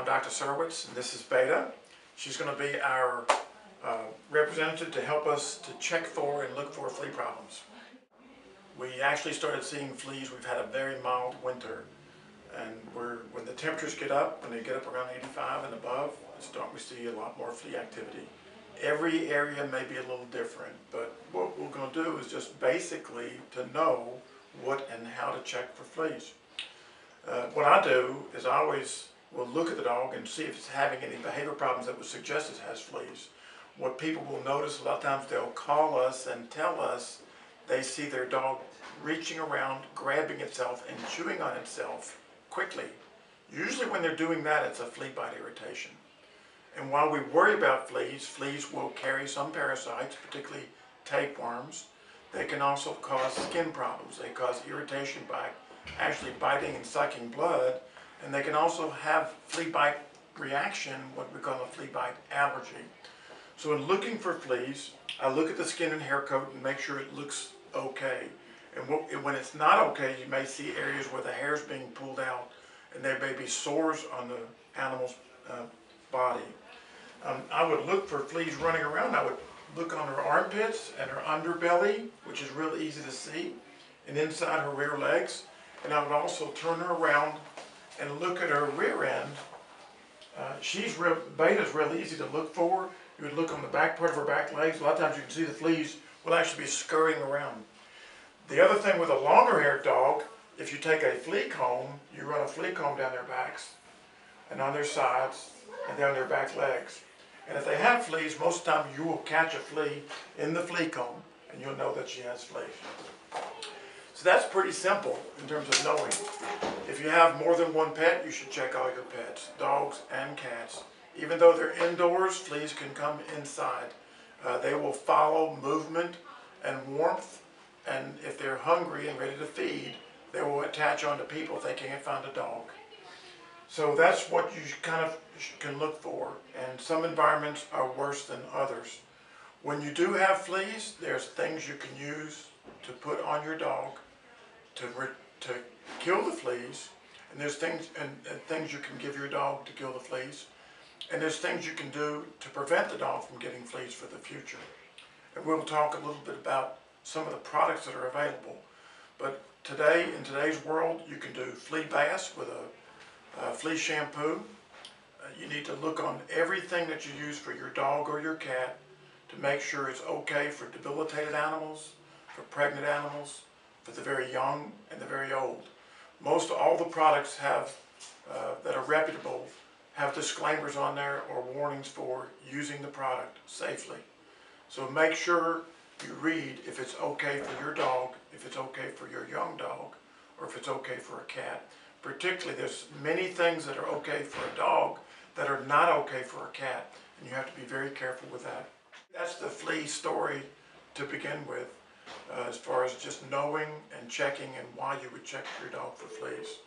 Dr. Serwitz, and this is Beta. She's going to be our representative to help us to check for and look for flea problems. We actually started seeing fleas. We've had a very mild winter, and when the temperatures get up, when they get up around 85 and above, we see a lot more flea activity. Every area may be a little different, but what we're going to do is just basically to know what and how to check for fleas. What I do is I always will look at the dog and see if it's having any behavior problems that would suggest it has fleas. What people will notice, a lot of times they'll call us and tell us they see their dog reaching around, grabbing itself and chewing on itself quickly. Usually when they're doing that, it's a flea bite irritation. And while we worry about fleas, fleas will carry some parasites, particularly tapeworms. They can also cause skin problems. They cause irritation by actually biting and sucking blood, and they can also have flea bite reaction, what we call a flea bite allergy. So in looking for fleas, I look at the skin and hair coat and make sure it looks okay. And when it's not okay, you may see areas where the hair is being pulled out and there may be sores on the animal's body. I would look for fleas running around. I would look on her armpits and her underbelly, which is real easy to see, and inside her rear legs. And I would also turn her around and look at her rear end. Beta's real easy to look for. You would look on the back part of her back legs. A lot of times you can see the fleas will actually be scurrying around. The other thing with a longer haired dog, if you take a flea comb, you run a flea comb down their backs and on their sides and down their back legs. And if they have fleas, most of the time you will catch a flea in the flea comb and you'll know that she has fleas. So that's pretty simple in terms of knowing. If you have more than one pet, you should check all your pets, dogs and cats. Even though they're indoors, fleas can come inside. They will follow movement and warmth, and if they're hungry and ready to feed, they will attach onto people if they can't find a dog. So that's what you kind of can look for, and some environments are worse than others. When you do have fleas, there's things you can use to put on your dog to kill the fleas, and there's things things you can give your dog to kill the fleas, and there's things you can do to prevent the dog from getting fleas for the future. And we'll talk a little bit about some of the products that are available. But today, in today's world, you can do flea baths with a flea shampoo. You need to look on everything that you use for your dog or your cat to make sure it's okay for debilitated animals, for pregnant animals, for the very young and the very old. Most all the products have that are reputable have disclaimers on there or warnings for using the product safely. So make sure you read if it's okay for your dog, if it's okay for your young dog, or if it's okay for a cat. Particularly, there's many things that are okay for a dog that are not okay for a cat, and you have to be very careful with that. That's the flea story to begin with, as far as just knowing and checking and why you would check your dog for fleas.